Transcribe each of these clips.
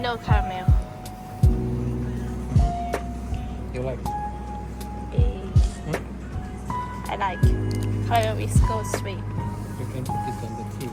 no caramel. You like? I like caramel is go sweet. You can put it on the tea.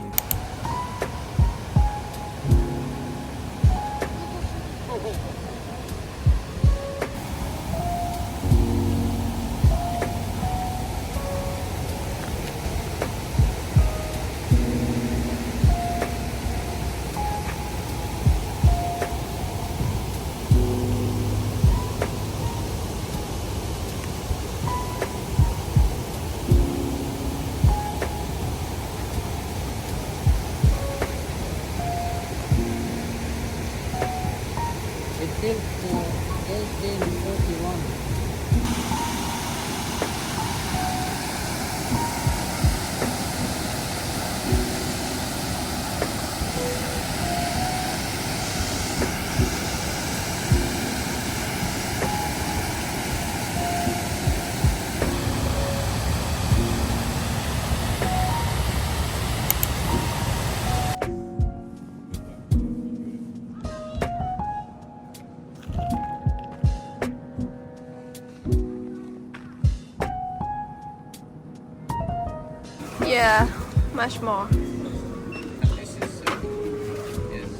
It built 1841. Yeah, much more. This is yes.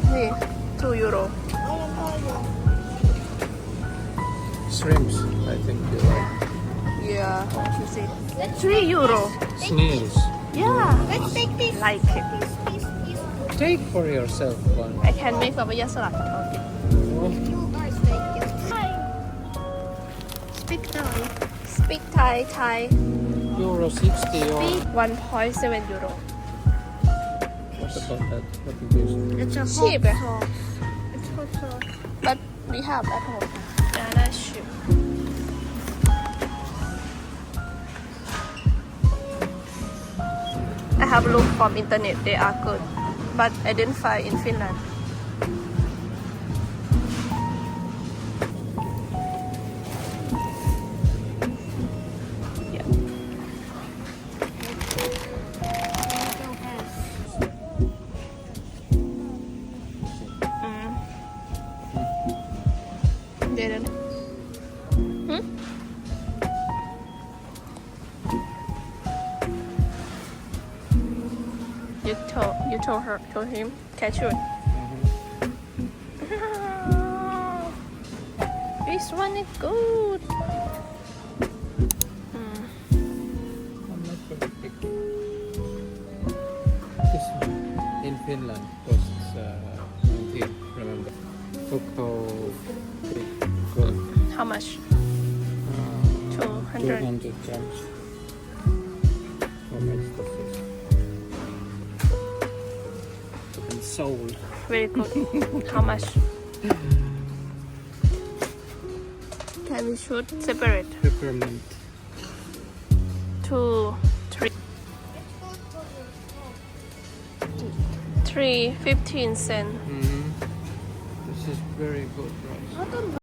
Hey, €2. Shrimps, I think you like. Yeah, you see. €3. Snails. Yeah, Let's take this. like it. Take for yourself one. I can make papaya salad. Okay. You are taking. Speak Thai. Speak Thai. Euro 60 or Speak €1.7. what about that? What it is? It's a Cheap. hot sauce. It's hot sauce. But we have at home. Yeah, that's cheap. I have looked from internet. They are good, but I didn't find in Finland. Yeah. Didn't. You told him catch it. This one is good. I'm not very big. This one in Finland costs 19, remember? Cocoa big gold. How much? 200. 200 grams. How much does this? And sold. Very good. How much? Can we shoot separate? Peppermint. 2, 3. 3, 15 cents. This is very good price.